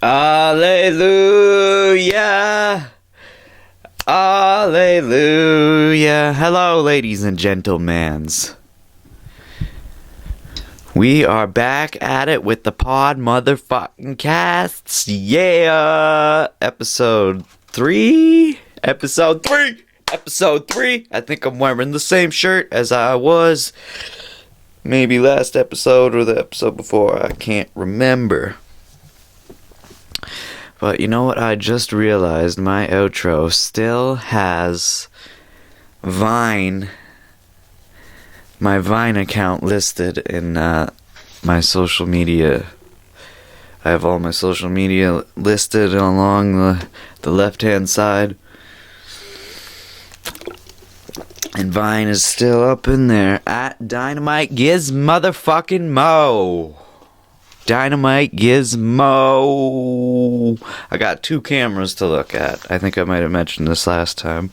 Alleluia! Alleluia! Hello, ladies and gentlemans. We are back at it with the pod motherfucking casts. Yeah! Episode 3? Episode 3! Episode 3! I think I'm wearing the same shirt as I was maybe last episode or the episode before. I can't remember. But you know what? I just realized my outro still has Vine, my Vine account listed in my social media. I have all my social media listed along the left-hand side. And Vine is still up in there at Dynamite Gizmo. I got 2 cameras to look at. I think I might have mentioned this last time.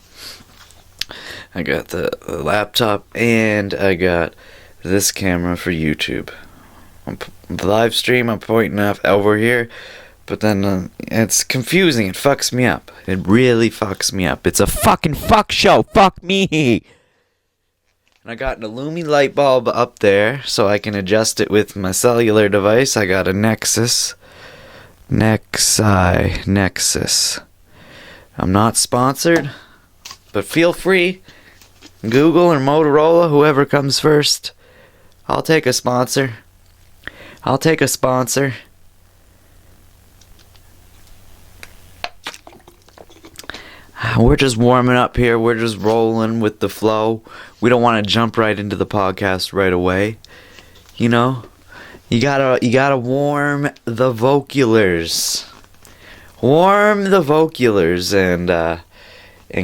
I got the laptop and I got this camera for YouTube. The live stream I'm pointing up over here, but then it's confusing. It fucks me up. It really fucks me up. It's a fucking fuck show. Fuck me. And I got an Illumi light bulb up there so I can adjust it with my cellular device. I got a Nexus. Nexus. I'm not sponsored, but feel free. Google or Motorola, whoever comes first. I'll take a sponsor. We're just warming up here. We're just rolling with the flow. We don't want to jump right into the podcast right away. You know? You gotta warm the voculars. Warm the voculars and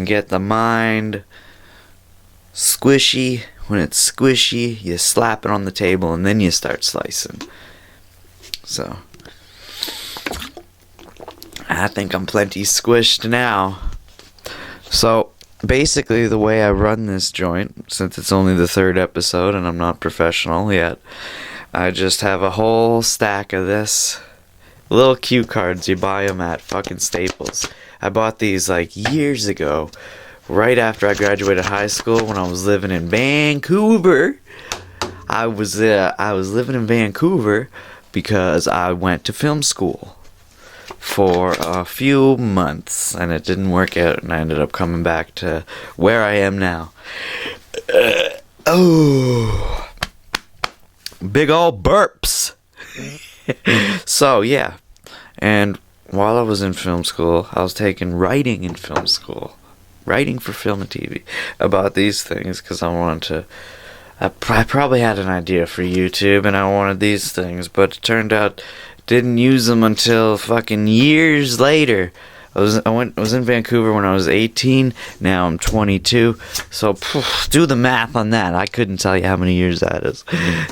get the mind squishy. When it's squishy, you slap it on the table and then you start slicing. So I think I'm plenty squished now. So, basically the way I run this joint, since it's only the 3rd episode and I'm not professional yet, I just have a whole stack of this. Little cue cards, you buy them at fucking Staples. I bought these like years ago, right after I graduated high school when I was living in Vancouver. I was living in Vancouver because I went to film school for a few months and it didn't work out and I ended up coming back to where I am now. Big ol' burps. So yeah, and while I was in film school, I was taking writing in film school, writing for film and TV about these things because I wanted to. I probably had an idea for YouTube and I wanted these things, but it turned out didn't use them until fucking years later. I was in Vancouver when I was 18. Now I'm 22. So do the math on that. I couldn't tell you how many years that is.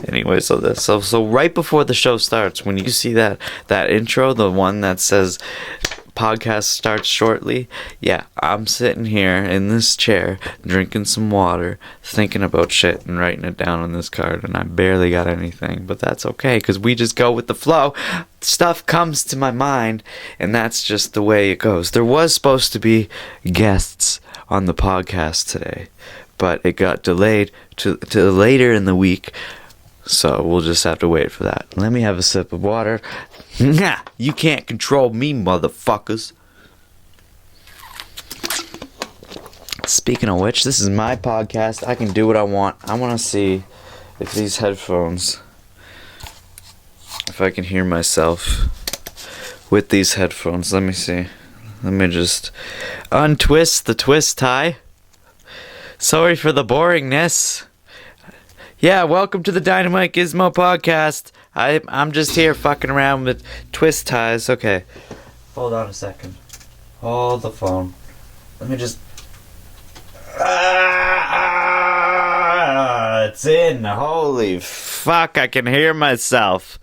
Anyway, so right before the show starts, when you see that intro, the one that says podcast starts shortly, yeah, I'm sitting here in this chair drinking some water, thinking about shit and writing it down on this card, and I barely got anything, but that's okay because we just go with the flow. Stuff comes to my mind, and that's just the way it goes. There was supposed to be guests on the podcast today, but it got delayed to later in the week. So we'll just have to wait for that. Let me have a sip of water. Nah, you can't control me, motherfuckers. Speaking of which, this is my podcast. I can do what I want. I want to see if these headphones, if I can hear myself with these headphones. Let me see. Let me just untwist the twist tie. Sorry for the boringness. Yeah, welcome to the Dynamitegizmo podcast. I'm just here fucking around with twist ties. Okay. Hold on a second. Hold the phone. Let me just... it's in. Holy fuck, I can hear myself.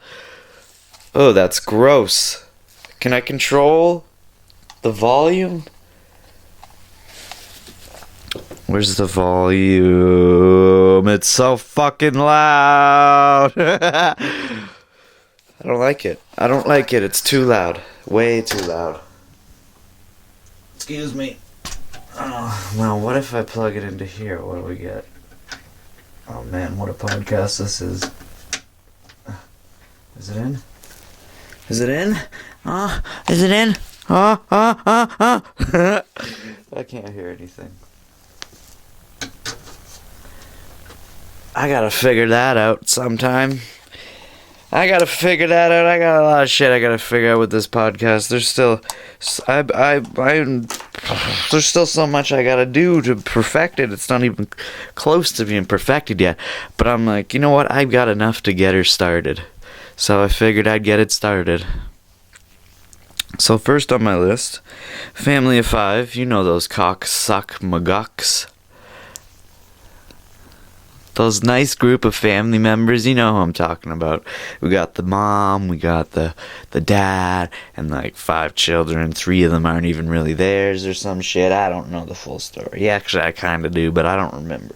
Oh, that's gross. Can I control the volume? Where's the volume? It's so fucking loud. I don't like it. It's too loud. Way too loud. Excuse me. Well, what if I plug it into here? What do we get? Oh man, what a podcast this is. Is it in? Is it in? Is it in? I can't hear anything. I gotta figure that out sometime. I got a lot of shit I gotta figure out with this podcast. There's still so much I gotta do to perfect it. It's not even close to being perfected yet. But I'm like, you know what? I've got enough to get her started. So I figured I'd get it started. So first on my list, Family of Five. You know those cocksuck McGucks. Those nice group of family members, you know who I'm talking about. We got the mom, we got the dad, and like 5 children. 3 of them aren't even really theirs or some shit. I don't know the full story. Actually, I kind of do, but I don't remember.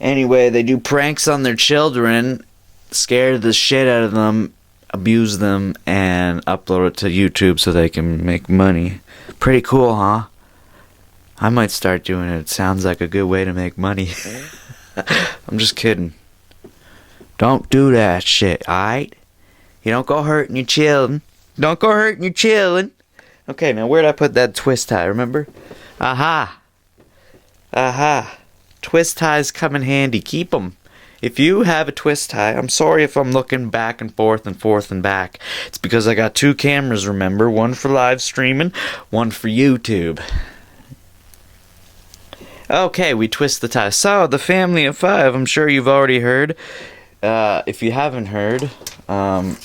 Anyway, they do pranks on their children, scare the shit out of them, abuse them, and upload it to YouTube so they can make money. Pretty cool, huh? I might start doing it. It sounds like a good way to make money. I'm just kidding. Don't do that shit, alright? You don't go hurting your children. Don't go hurting your children. Okay, now where'd I put that twist tie, remember? Aha. Twist ties come in handy. Keep them. If you have a twist tie, I'm sorry if I'm looking back and forth and back. It's because I got 2 cameras, remember? One for live streaming, one for YouTube. Okay, we twist the tie. So, the Family of Five, I'm sure you've already heard. If you haven't heard, I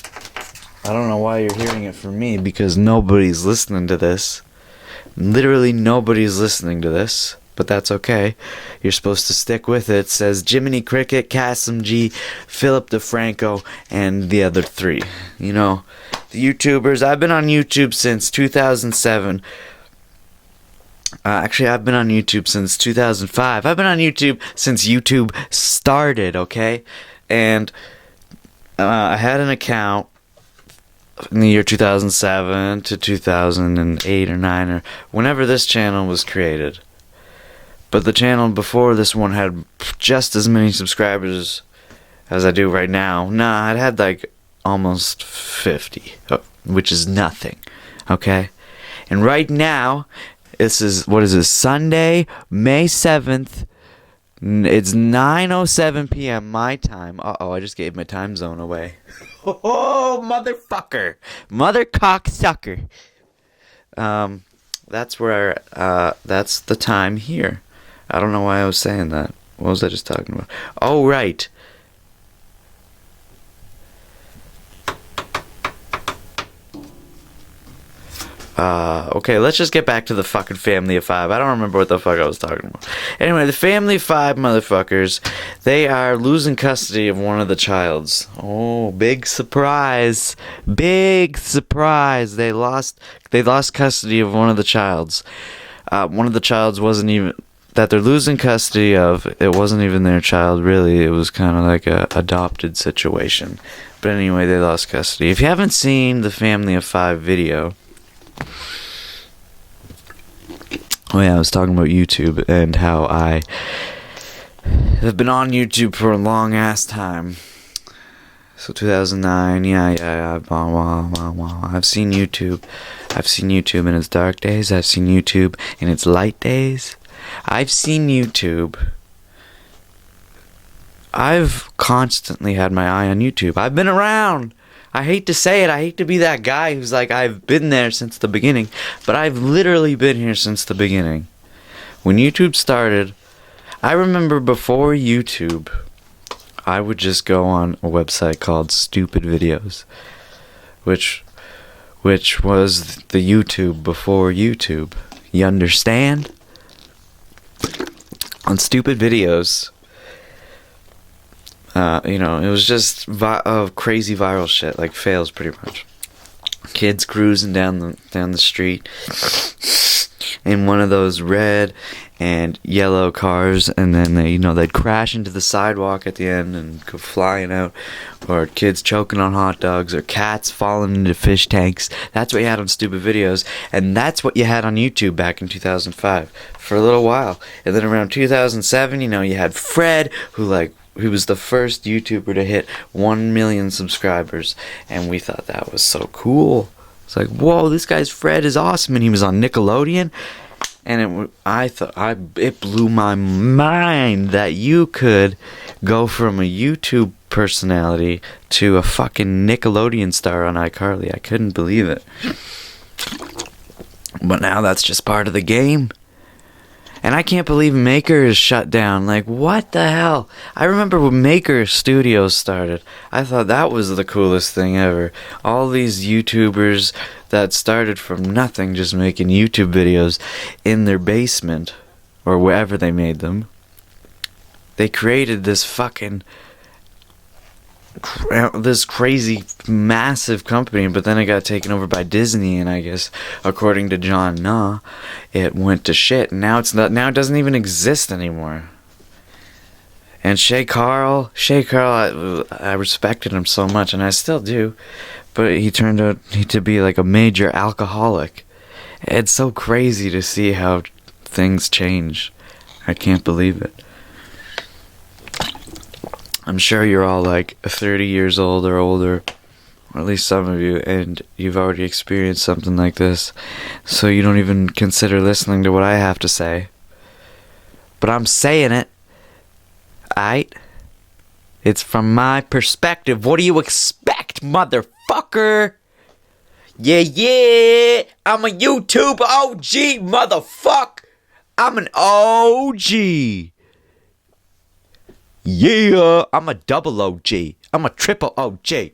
don't know why you're hearing it from me, because nobody's listening to this. Literally nobody's listening to this, but that's okay. You're supposed to stick with it. It says Jiminy Cricket, Cassim G, Philip DeFranco, and the other 3. You know, the YouTubers. I've been on YouTube since 2007. Actually, I've been on YouTube since 2005. I've been on YouTube since YouTube started, okay? And I had an account in the year 2007 to 2008 or 9 or whenever this channel was created. But the channel before this one had just as many subscribers as I do right now. Nah, it had like almost 50, which is nothing, okay? And right now, this is, what is this, Sunday, May 7th, it's 9:07 p.m. my time. Uh-oh, I just gave my time zone away. Oh, motherfucker. Mother cocksucker. That's where, that's the time here. I don't know why I was saying that. What was I just talking about? Oh, right. Okay, let's just get back to the fucking Family of Five. I don't remember what the fuck I was talking about. Anyway, the Family of Five motherfuckers, they are losing custody of one of the childs. Oh, big surprise. Big surprise. They lost custody of one of the childs. One of the childs wasn't even, that they're losing custody of, it wasn't even their child, really. It was kind of like a adopted situation. But anyway, they lost custody. If you haven't seen the Family of Five video, oh yeah, I was talking about YouTube and how I have been on YouTube for a long ass time. So 2009, yeah. I've seen YouTube. I've seen YouTube in its dark days. I've seen YouTube in its light days. I've seen YouTube. I've constantly had my eye on YouTube. I've been around. I hate to say it. I hate to be that guy who's like, I've been there since the beginning. But I've literally been here since the beginning. When YouTube started, I remember before YouTube, I would just go on a website called Stupid Videos, which was the YouTube before YouTube. You understand? On Stupid Videos, it was just crazy viral shit, like fails pretty much. Kids cruising down the street. in one of those red and yellow cars, and then they'd crash into the sidewalk at the end and go flying out, or kids choking on hot dogs, or cats falling into fish tanks. That's what you had on stupid videos, and that's what you had on YouTube back in 2005 for a little while. And then around 2007, you had Fred, who was the first YouTuber to hit 1 million subscribers, and we thought that was so cool. It's like, whoa, this guy's Fred is awesome, and he was on Nickelodeon. And it blew my mind that you could go from a YouTube personality to a fucking Nickelodeon star on iCarly. I couldn't believe it. But now that's just part of the game. And I can't believe Maker is shut down. Like, what the hell? I remember when Maker Studios started. I thought that was the coolest thing ever. All these YouTubers that started from nothing, just making YouTube videos in their basement, or wherever they made them. They created this fucking this crazy massive company, but then it got taken over by Disney, and I guess according to John Nah, it went to shit, and now it doesn't even exist anymore. And Shay Carl, I respected him so much, and I still do, but he turned out to be like a major alcoholic. It's so crazy to see how things change. I can't believe it. I'm sure you're all like 30 years old or older, or at least some of you, and you've already experienced something like this, so you don't even consider listening to what I have to say. But I'm saying it, aight? It's from my perspective. What do you expect, motherfucker? Yeah, I'm a YouTube OG, motherfucker. I'm an OG. Yeah, I'm a double OG. I'm a triple OG.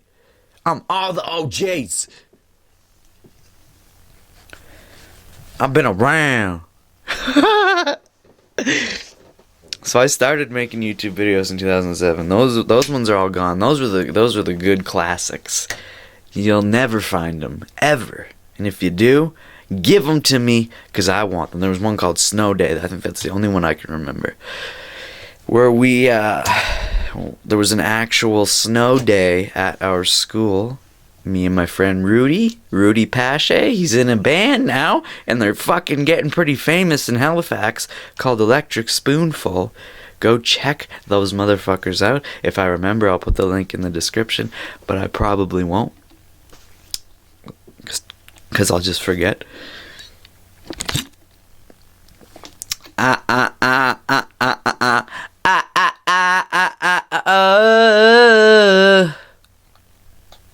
I'm all the OGs. I've been around. So I started making YouTube videos in 2007. Those ones are all gone. Those were the good classics. You'll never find them ever. And if you do, give them to me, because I want them. There was one called Snow Day. I think that's the only one I can remember, where there was an actual snow day at our school. Me and my friend Rudy Pache, he's in a band now, and they're fucking getting pretty famous in Halifax, called Electric Spoonful. Go check those motherfuckers out. If I remember, I'll put the link in the description, but I probably won't, because I'll just forget.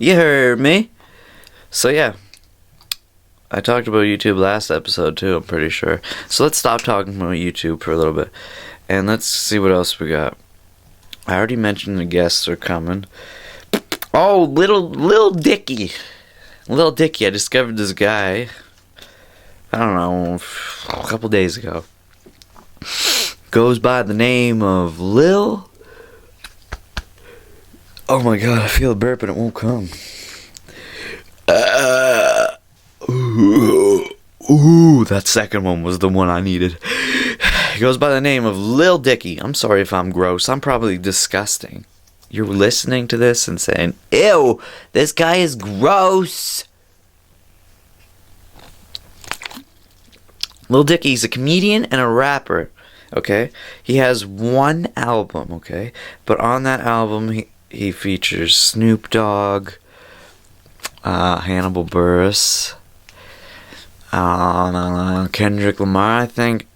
You heard me. So yeah, I talked about YouTube last episode too, I'm pretty sure. So let's stop talking about YouTube for a little bit, and let's see what else we got. I already mentioned the guests are coming. Oh, Lil Dicky. Lil Dicky, I discovered this guy, I don't know, a couple days ago. Goes by the name of Lil. Oh my god, I feel a burp and it won't come. That second one was the one I needed. He goes by the name of Lil Dicky. I'm sorry if I'm gross. I'm probably disgusting. You're listening to this and saying, ew, this guy is gross. Lil Dicky's a comedian and a rapper, okay? He has one album, okay? But on that album, he features Snoop Dogg, Hannibal Buress, Kendrick Lamar, I think,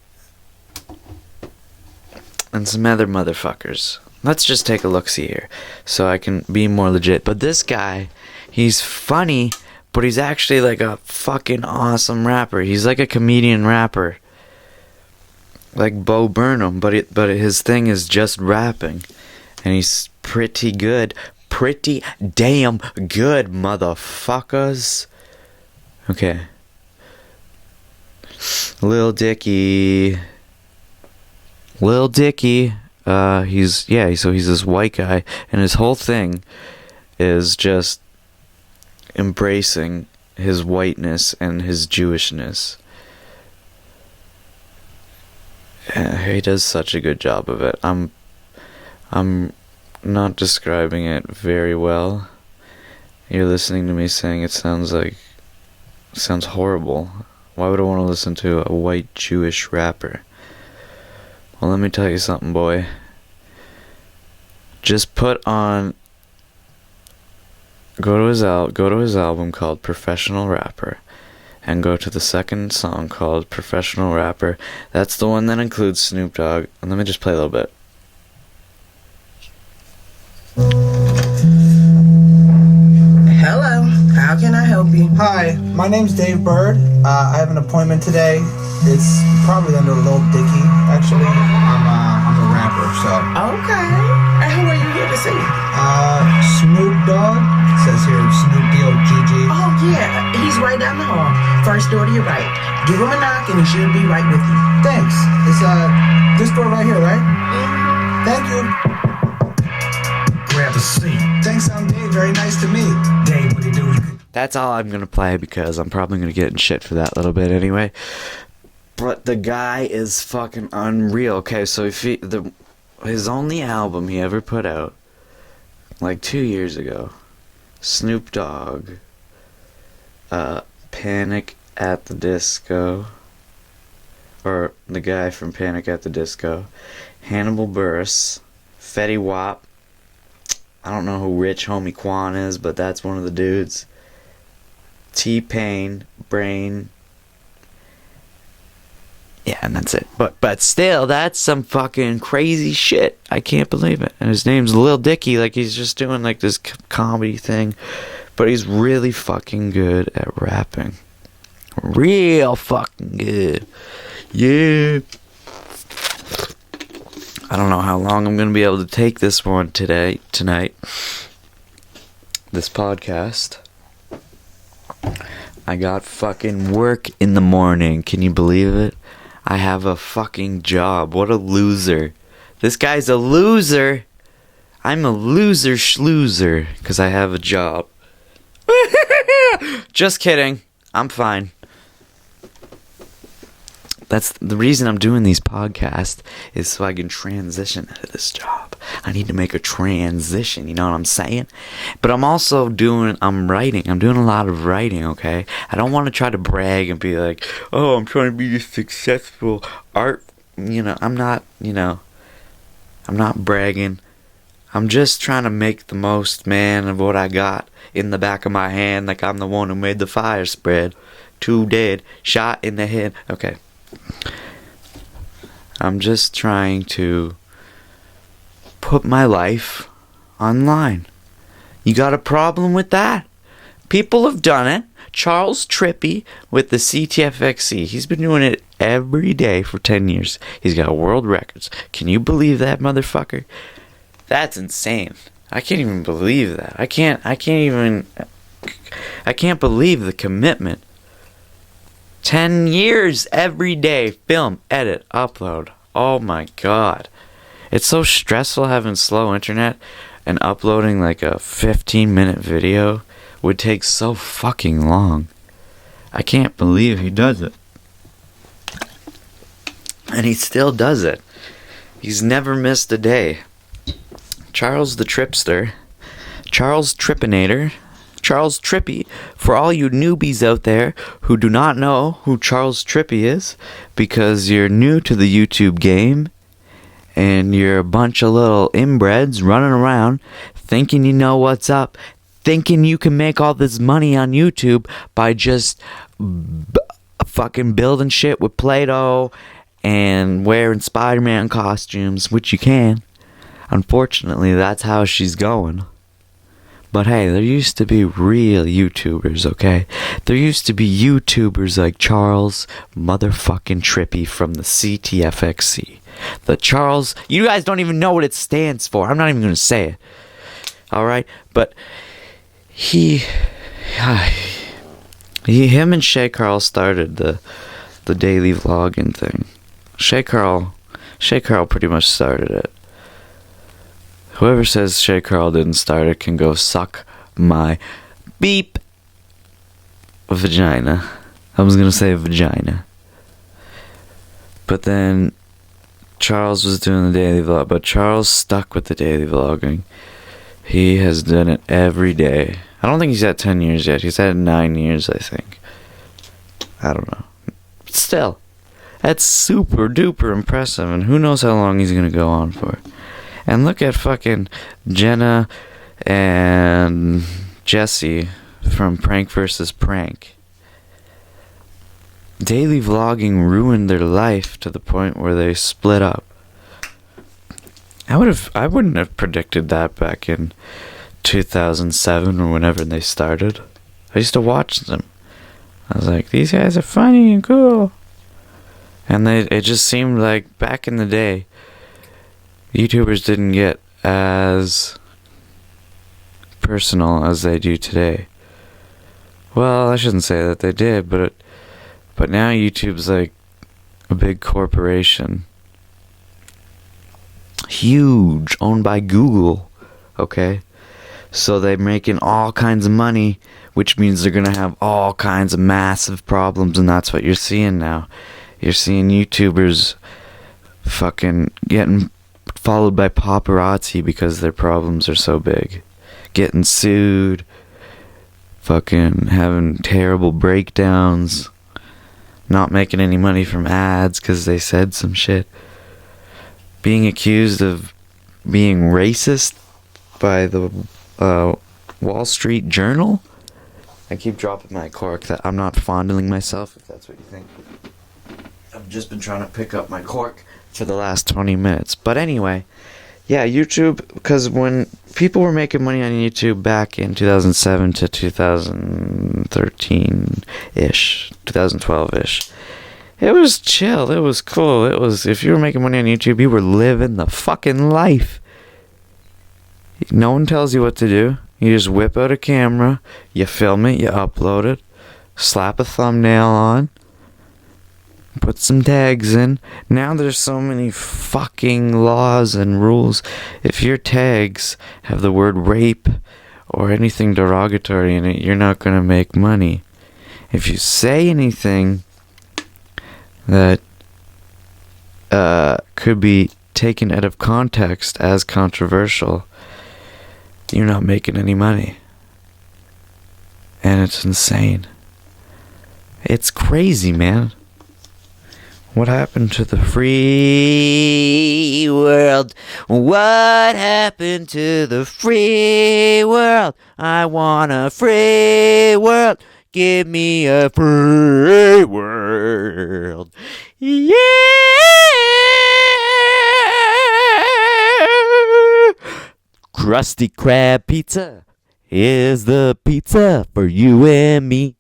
and some other motherfuckers. Let's just take a look-see here, so I can be more legit. But this guy, he's funny, but he's actually like a fucking awesome rapper. He's like a comedian rapper, like Bo Burnham, but his thing is just rapping, and he's pretty good. Pretty damn good, motherfuckers. Okay. Lil Dicky. He's this white guy, and his whole thing is just embracing his whiteness and his Jewishness. He does such a good job of it. I'm not describing it very well. You're listening to me saying it sounds horrible. Why would I want to listen to a white Jewish rapper? Well, let me tell you something, boy. Just go to his album called Professional Rapper, and go to the second song called Professional Rapper. That's the one that includes Snoop Dogg. And let me just play a little bit. Hello, how can I help you? Hi, my name's Dave Bird. I have an appointment today. It's probably under Lil Dicky, actually. I'm a rapper, so. Okay, and who are you here to see? Snoop Dogg. It says here Snoop D-O-G-G. Oh yeah, he's right down the hall. First door to your right. Give him a knock and he should be right with you. Thanks. It's this door right here, right? Thank you. Grab a seat. Thanks, I'm Dave. Very nice to meet. Dave, what do you do? That's all I'm gonna play because I'm probably gonna get in shit for that little bit anyway. But the guy is fucking unreal. Okay, so his only album he ever put out, like 2 years ago, Snoop Dogg, Panic at the Disco, or the guy from Panic at the Disco, Hannibal Buress, Fetty Wap. I don't know who Rich Homie Quan is, but that's one of the dudes. T-Pain, Brain. Yeah, and that's it. But still, that's some fucking crazy shit. I can't believe it. And his name's Lil Dicky, like he's just doing like this comedy thing. But he's really fucking good at rapping. Real fucking good. Yeah. I don't know how long I'm going to be able to take this one tonight. This podcast. I got fucking work in the morning. Can you believe it? I have a fucking job. What a loser. This guy's a loser. I'm a loser schloozer because I have a job. Just kidding. I'm fine. That's the reason I'm doing these podcasts, is so I can transition out of this job. I need to make a transition, you know what I'm saying? But I'm also I'm writing. I'm doing a lot of writing, okay? I don't want to try to brag and be like, oh, I'm trying to be this successful art, I'm not bragging. I'm just trying to make the most, man, of what I got in the back of my hand, like I'm the one who made the fire spread. 2 dead, shot in the head. Okay. I'm just trying to put my life online. You got a problem with that? People have done it. Charles Trippy with the CTFXC. He's been doing it every day for 10 years. He's got world records. Can you believe that, motherfucker? That's insane. I can't even believe that. I can't believe the commitment. 10 years every day. Film, edit, upload. Oh my god. It's so stressful having slow internet, and uploading like a 15-minute video would take so fucking long. I can't believe he does it. And he still does it. He's never missed a day. Charles the Tripster. Charles Trippinator. Charles Trippy, for all you newbies out there who do not know who Charles Trippy is, because you're new to the YouTube game, and you're a bunch of little inbreds running around thinking you know what's up, thinking you can make all this money on YouTube by just fucking building shit with Play-Doh and wearing Spider-Man costumes, which you can. Unfortunately, that's how she's going. But hey, there used to be real YouTubers, okay? There used to be YouTubers like Charles motherfucking Trippy from the CTFXC. The Charles... You guys don't even know what it stands for. I'm not even going to say it. Alright? But him and Shay Carl started the daily vlogging thing. Shay Carl pretty much started it. Whoever says Shay Carl didn't start it can go suck my beep vagina. I was gonna say vagina. But then Charles was doing the daily vlog, but Charles stuck with the daily vlogging. He has done it every day. I don't think he's at 10 years yet. He's at 9 years, I think. I don't know. But still, that's super duper impressive, and who knows how long he's gonna go on for. And look at fucking Jenna and Jesse from Prank vs. Prank. Daily vlogging ruined their life to the point where they split up. I wouldn't have predicted that back in 2007 or whenever they started. I used to watch them. I was like, these guys are funny and cool. And it just seemed like back in the day, YouTubers didn't get as personal as they do today. Well, I shouldn't say that they did, but now YouTube's like a big corporation. Huge, owned by Google, okay? So they're making all kinds of money, which means they're gonna have all kinds of massive problems, and that's what you're seeing now. You're seeing YouTubers fucking getting followed by paparazzi because their problems are so big. Getting sued, fucking having terrible breakdowns, not making any money from ads because they said some shit. Being accused of being racist by the Wall Street Journal. I keep dropping my cork. That I'm not fondling myself, if that's what you think. I've just been trying to pick up my cork for the last 20 minutes. But anyway, yeah, YouTube, because when people were making money on YouTube back in 2007 to 2013-ish, 2012-ish, it was chill. It was cool. It was, if you were making money on YouTube, you were living the fucking life. No one tells you what to do. You just whip out a camera, you film it, you upload it, slap a thumbnail on, put some tags in. Now there's so many fucking laws and rules. If your tags have the word rape or anything derogatory in it, you're not going to make money. If you say anything that could be taken out of context as controversial, you're not making any money. And it's insane. It's crazy, man. What happened to the free world? What happened to the free world? I want a free world. Give me a free world. Yeah! Krusty Krab pizza is the pizza for you and me.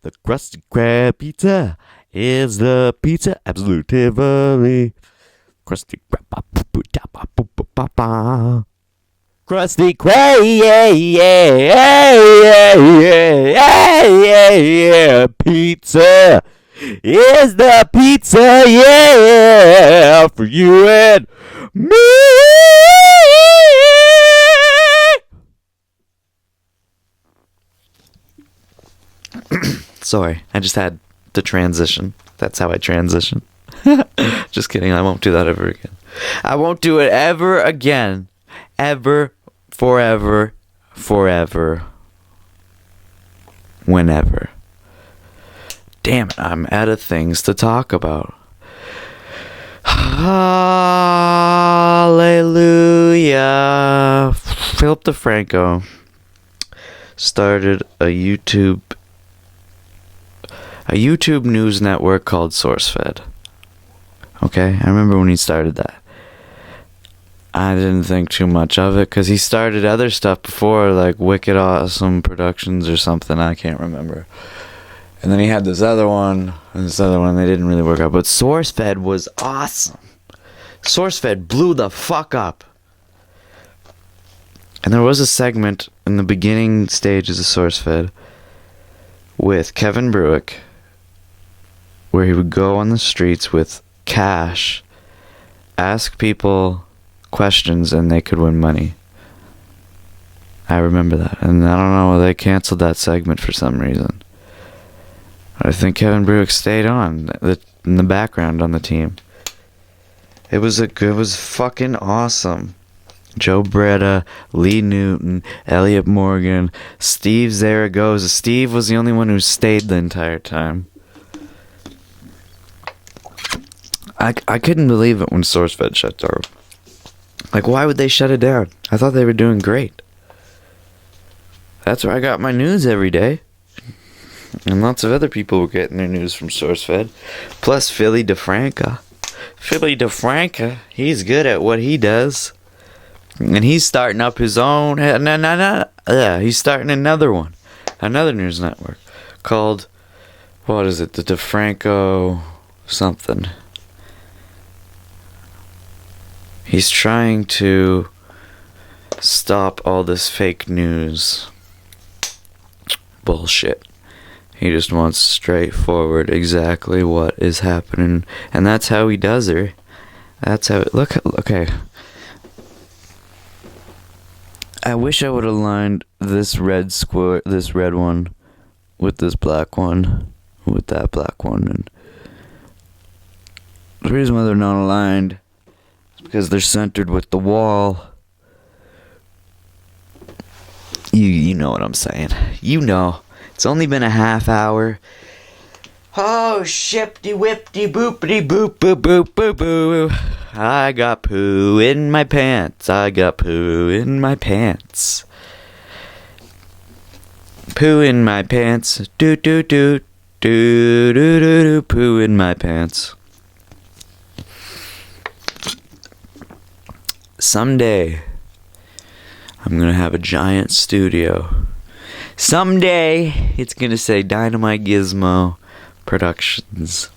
The Krusty Krab pizza is the pizza absolutely. Krusty Krab. Krusty Krab, pizza is the pizza, yeah, for you and me. Sorry, I just had to transition. That's how I transition. Just kidding, I won't do that ever again. I won't do it ever again. Ever, forever, whenever. Damn it, I'm out of things to talk about. Hallelujah. Philip DeFranco started a YouTube news network called SourceFed. Okay, I remember when he started that. I didn't think too much of it because he started other stuff before, like Wicked Awesome Productions or something. I can't remember. And then he had this other one, and this other one. They didn't really work out. But SourceFed was awesome. SourceFed blew the fuck up. And there was a segment in the beginning stages of SourceFed with Kevin Bruick, where he would go on the streets with cash, ask people questions, and they could win money. I remember that. And I don't know, they canceled that segment for some reason. I think Kevin Bruick stayed on in the background on the team. It was fucking awesome. Joe Bretta, Lee Newton, Elliot Morgan, Steve Zaragoza. Steve was the only one who stayed the entire time. I couldn't believe it when SourceFed shut down. Like, why would they shut it down? I thought they were doing great. That's where I got my news every day. And lots of other people were getting their news from SourceFed. Plus Philly DeFranca. Philly DeFranca, he's good at what he does. And he's starting up his own... he's starting another one. Another news network. Called... What is it? The DeFranco... something. He's trying to stop all this fake news bullshit. He just wants straightforward exactly what is happening. And that's how he does it. That's how it... Okay. I wish I would have lined this red one with this black one, with that black one. And the reason why they're not aligned is because they're centered with the wall. You know what I'm saying. You know. It's only been a half hour. Oh, shifty whipty boopity boop boop boop boop boo. I got poo in my pants. I got poo in my pants. Poo in my pants. Do do do do do do do. Poo in my pants. Someday, I'm gonna have a giant studio. Someday, it's gonna say Dynamitegizmo Productions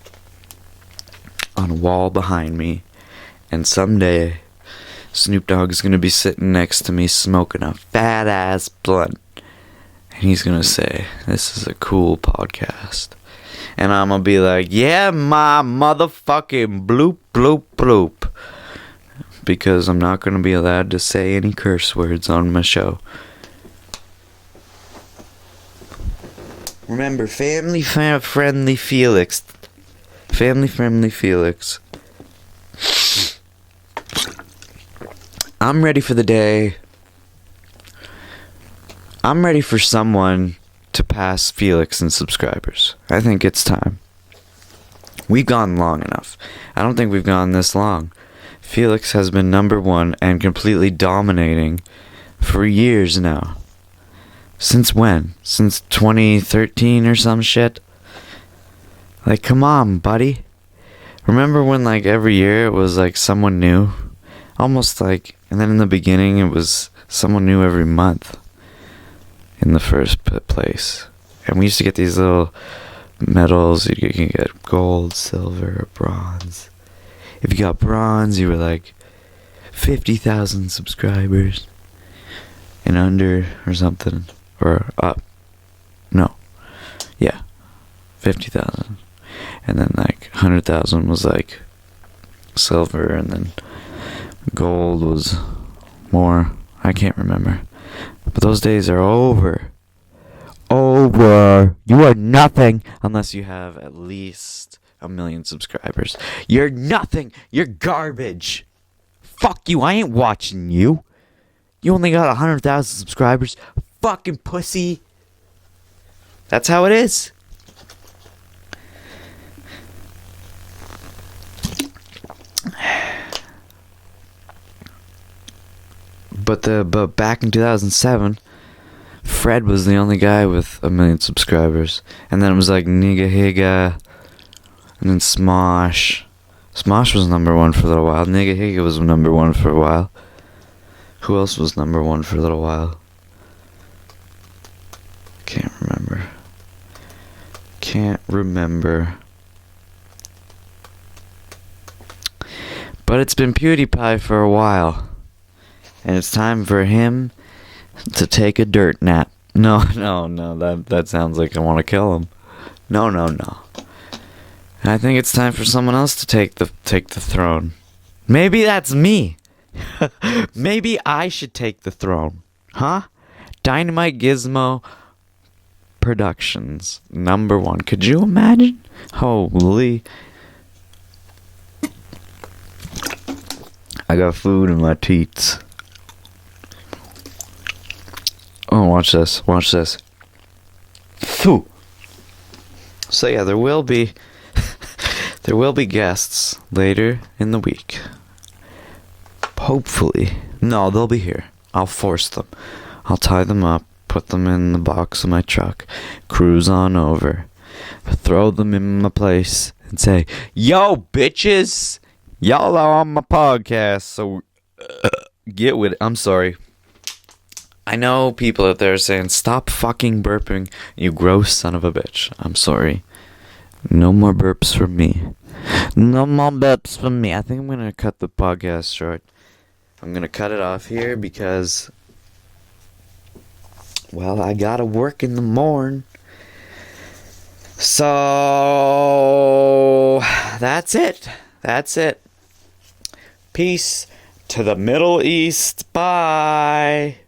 on a wall behind me. And someday, Snoop Dogg's gonna be sitting next to me smoking a fat ass blunt. And he's gonna say, this is a cool podcast. And I'm gonna be like, yeah, my motherfucking bloop bloop bloop. Because I'm not gonna be allowed to say any curse words on my show. Remember, family friendly Felix. Family friendly Felix. I'm ready for the day. I'm ready for someone to pass Felix in subscribers. I think it's time. We've gone long enough. I don't think we've gone this long. Felix has been #1 and completely dominating for years now. Since when? Since 2013 or some shit? Like, come on, buddy. Remember when, like, every year it was, like, someone new? Almost like... And then in the beginning it was someone new every month. In the first place. And we used to get these little medals. You can get gold, silver, bronze. If you got bronze, you were, like, 50,000 subscribers. And under, or something. Or up. No. Yeah. 50,000. And then like 100,000 was like silver, and then gold was more. I can't remember. But those days are over. Over. You are nothing unless you have at least 1 million subscribers. You're nothing. You're garbage. Fuck you. I ain't watching you. You only got 100,000 subscribers. Fucking pussy. That's how it is. But back in 2007, Fred was the only guy with 1 million subscribers. And then it was like Nigga Higa, and then Smosh. Smosh was #1 for a little while. Nigga Higa was #1 for a while. Who else was #1 for a little while? Can't remember. But it's been PewDiePie for a while. And it's time for him to take a dirt nap. No, that sounds like I want to kill him. No. I think it's time for someone else to take the throne. Maybe that's me. Maybe I should take the throne. Huh? Dynamitegizmo Productions, #1. Could you imagine? Holy. I got food in my teats. Oh, watch this. Watch this. Phew. So yeah, there will be guests later in the week. Hopefully. No, they'll be here. I'll force them. I'll tie them up, put them in the box of my truck, cruise on over, throw them in my place, and say, "Yo, bitches! Y'all are on my podcast, so get with it." I'm sorry. I know people out there saying, "Stop fucking burping, you gross son of a bitch." I'm sorry. No more burps from me. No more burps from me. I think I'm going to cut the podcast short. I'm going to cut it off here because, well, I got to work in the morning. So, that's it. That's it. Peace to the Middle East. Bye.